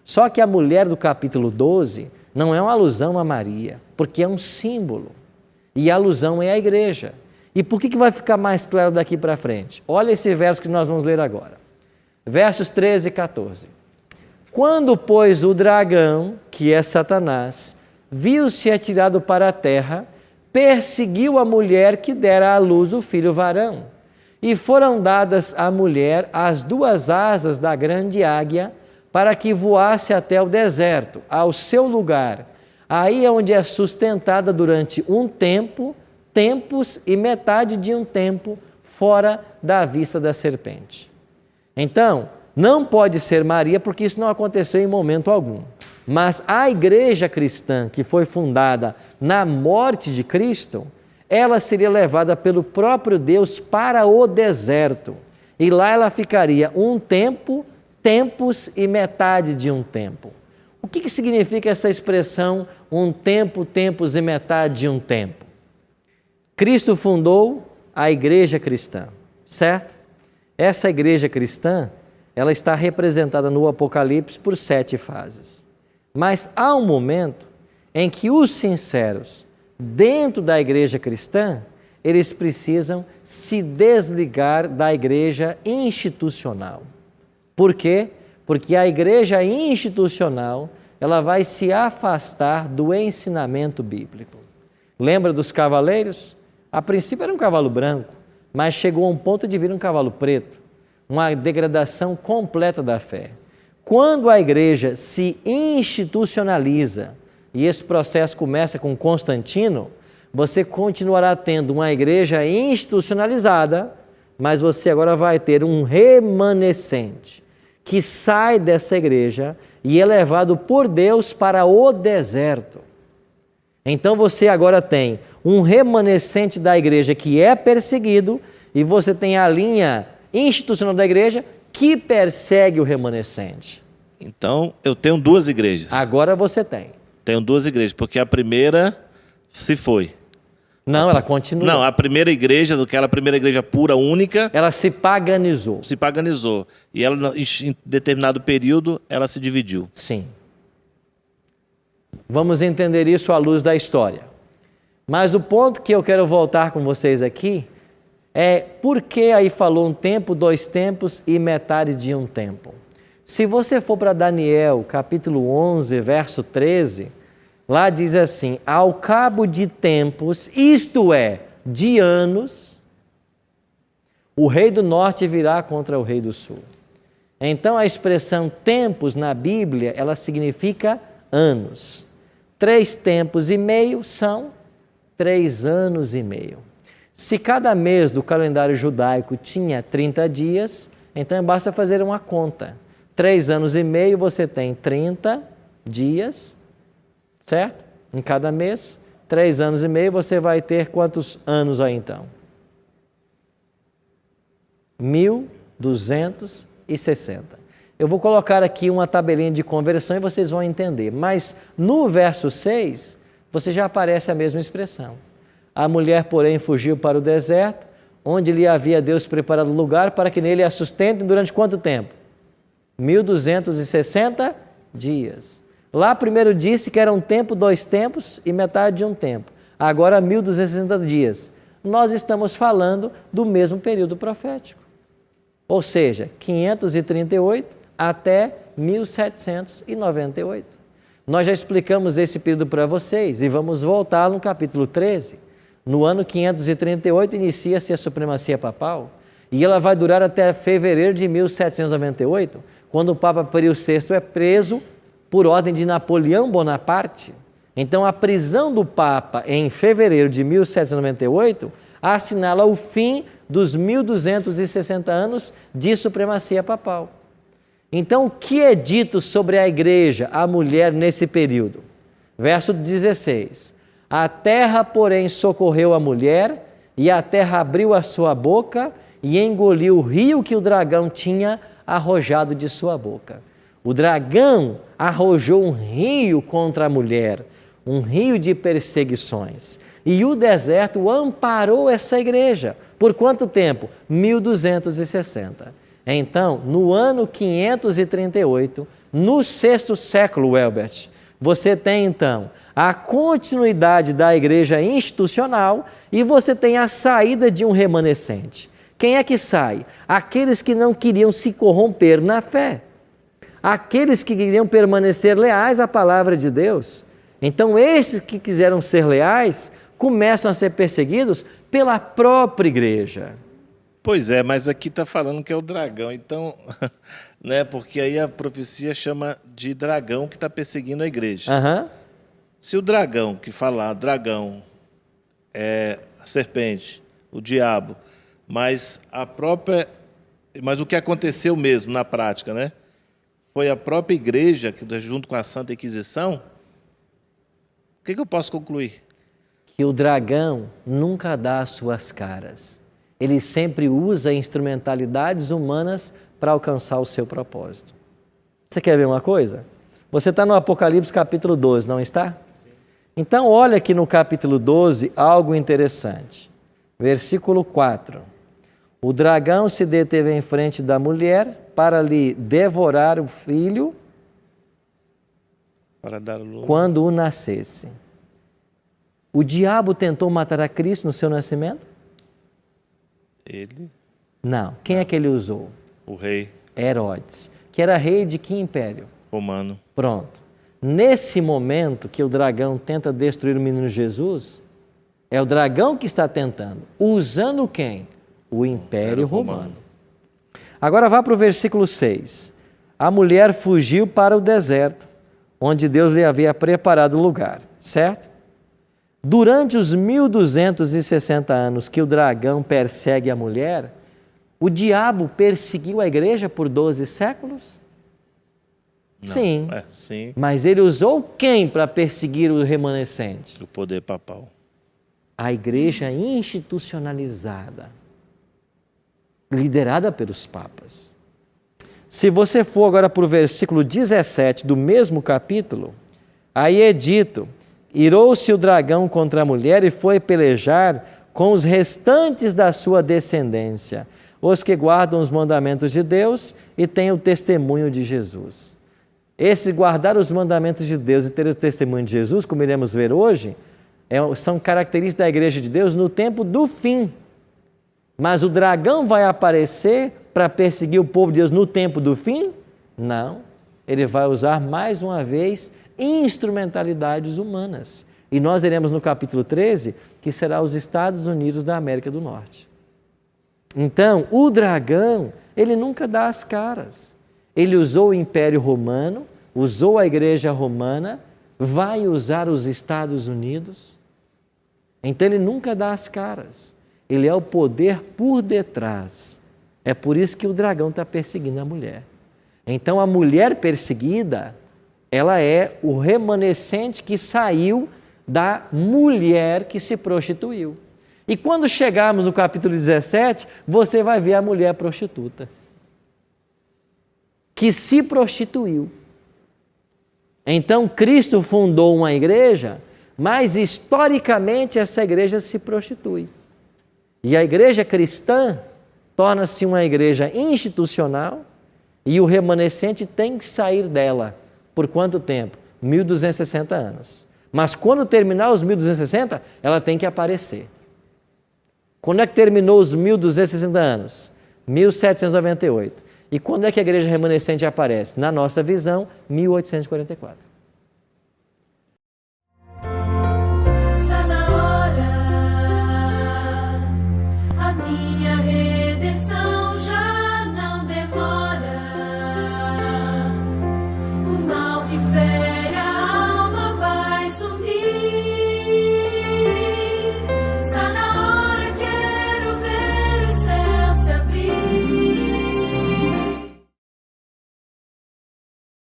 Só que a mulher do capítulo 12 não é uma alusão a Maria, porque é um símbolo. E a alusão é a igreja. E por que vai ficar mais claro daqui para frente? Olha esse verso que nós vamos ler agora. Versos 13 e 14. Quando, pois, o dragão, que é Satanás, viu-se atirado para a terra, perseguiu a mulher que dera à luz o filho varão. E foram dadas à mulher as duas asas da grande águia, para que voasse até o deserto, ao seu lugar. Aí é onde é sustentada durante um tempo, tempos e metade de um tempo, fora da vista da serpente. Então, não pode ser Maria, porque isso não aconteceu em momento algum. Mas a igreja cristã, que foi fundada na morte de Cristo, ela seria levada pelo próprio Deus para o deserto. E lá ela ficaria um tempo, tempos e metade de um tempo. O que significa essa expressão, um tempo, tempos e metade de um tempo? Cristo fundou a igreja cristã, certo? Essa igreja cristã, ela está representada no Apocalipse por 7 fases. Mas há um momento em que os sinceros, dentro da igreja cristã, eles precisam se desligar da igreja institucional. Por quê? Porque a igreja institucional, ela vai se afastar do ensinamento bíblico. Lembra dos cavaleiros? A princípio era um cavalo branco, mas chegou a um ponto de vir um cavalo preto, uma degradação completa da fé. Quando a igreja se institucionaliza, e esse processo começa com Constantino, você continuará tendo uma igreja institucionalizada, mas você agora vai ter um remanescente que sai dessa igreja e é levado por Deus para o deserto. Então você agora tem um remanescente da igreja que é perseguido e você tem a linha institucional da igreja que persegue o remanescente. Então, eu tenho 2 igrejas. Agora você tem. Tenho 2 igrejas, porque a primeira se foi. Não, ela continua. Não, a primeira igreja, aquela primeira igreja pura, única... Ela se paganizou. Se paganizou. E ela, em determinado período, ela se dividiu. Sim. Vamos entender isso à luz da história. Mas o ponto que eu quero voltar com vocês aqui é por que aí falou um tempo, 2 tempos e metade de um tempo. Se você for para Daniel, capítulo 11, verso 13, lá diz assim, ao cabo de tempos, isto é, de anos, o rei do norte virá contra o rei do sul. Então a expressão tempos na Bíblia, ela significa anos. 3 tempos e meio são 3 anos e meio. Se cada mês do calendário judaico tinha 30 dias, então basta fazer uma conta. 3 anos e meio você tem 30 dias, certo? Em cada mês. 3 anos e meio você vai ter quantos anos aí então? 1260. Eu vou colocar aqui uma tabelinha de conversão e vocês vão entender. Mas no verso 6, você já aparece a mesma expressão. A mulher, porém, fugiu para o deserto, onde lhe havia Deus preparado lugar para que nele a sustentem durante quanto tempo? 1260 dias. Lá primeiro disse que era um tempo, 2 tempos e metade de um tempo. Agora 1260 dias. Nós estamos falando do mesmo período profético. Ou seja, 538 até 1798. Nós já explicamos esse período para vocês e vamos voltar no capítulo 13. No ano 538 inicia-se a supremacia papal e ela vai durar até fevereiro de 1798, quando o Papa Pio VI é preso por ordem de Napoleão Bonaparte. Então a prisão do Papa em fevereiro de 1798 assinala o fim dos 1260 anos de supremacia papal. Então o que é dito sobre a igreja, a mulher nesse período? Verso 16. A terra, porém, socorreu a mulher, e a terra abriu a sua boca e engoliu o rio que o dragão tinha arrojado de sua boca. O dragão arrojou um rio contra a mulher, um rio de perseguições. E o deserto amparou essa igreja. Por quanto tempo? 1260. Então, no ano 538, No sexto século, Welbert, você tem então a continuidade da igreja institucional e você tem a saída de um remanescente. Quem é que sai? Aqueles que não queriam se corromper na fé. Aqueles que queriam permanecer leais à palavra de Deus. Então, esses que quiseram ser leais começam a ser perseguidos pela própria igreja. Pois é, mas aqui está falando que é o dragão, então, né? Porque aí a profecia chama de dragão que está perseguindo a igreja. Uhum. Se o dragão, que fala dragão, é a serpente, o diabo, mas o que aconteceu mesmo na prática, né? Foi a própria igreja que, junto com a Santa Inquisição. O que eu posso concluir? Que o dragão nunca dá as suas caras. Ele sempre usa instrumentalidades humanas para alcançar o seu propósito. Você quer ver uma coisa? Você está no Apocalipse capítulo 12, não está? Então, olha aqui no capítulo 12 algo interessante. Versículo 4. O dragão se deteve em frente da mulher para lhe devorar o filho Para dar luz. Quando o nascesse. O diabo tentou matar a Cristo no seu nascimento? Ele, Não. Quem é que ele usou? o rei Herodes, que era rei de que império? romano. Pronto. Nesse momento que o dragão tenta destruir o menino Jesus, é o dragão que está tentando. Usando quem? O Império Romano. Agora vá para o versículo 6. A mulher fugiu para o deserto, onde Deus lhe havia preparado lugar, certo? Durante os 1260 anos que o dragão persegue a mulher, o diabo perseguiu a igreja por 12 séculos? Não. Sim. Sim, Mas ele usou quem para perseguir o remanescente? o poder papal. A igreja institucionalizada, liderada pelos papas. Se você for agora para o versículo 17 do mesmo capítulo, aí é dito: irou-se o dragão contra a mulher e foi pelejar com os restantes da sua descendência, os que guardam os mandamentos de Deus e têm o testemunho de Jesus. Esse guardar os mandamentos de Deus e ter o testemunho de Jesus, como iremos ver hoje, são características da igreja de Deus no tempo do fim. Mas o dragão vai aparecer para perseguir o povo de Deus no tempo do fim? Não. Ele vai usar mais uma vez instrumentalidades humanas. E nós iremos no capítulo 13, que será os Estados Unidos da América do Norte. Então, o dragão, ele nunca dá as caras. Ele usou o Império Romano, usou a Igreja Romana, vai usar os Estados Unidos. Então, ele nunca dá as caras. Ele é o poder por detrás. É por isso que o dragão está perseguindo a mulher. Então, a mulher perseguida, ela é o remanescente que saiu da mulher que se prostituiu. E quando chegarmos no capítulo 17, você vai ver a mulher prostituta, que se prostituiu. Então, Cristo fundou uma igreja, mas historicamente essa igreja se prostitui. E a igreja cristã torna-se uma igreja institucional e o remanescente tem que sair dela. Por quanto tempo? 1260 anos. Mas quando terminar os 1260, ela tem que aparecer. Quando é que terminou os 1260 anos? 1798. E quando é que a igreja remanescente aparece? Na nossa visão, 1844.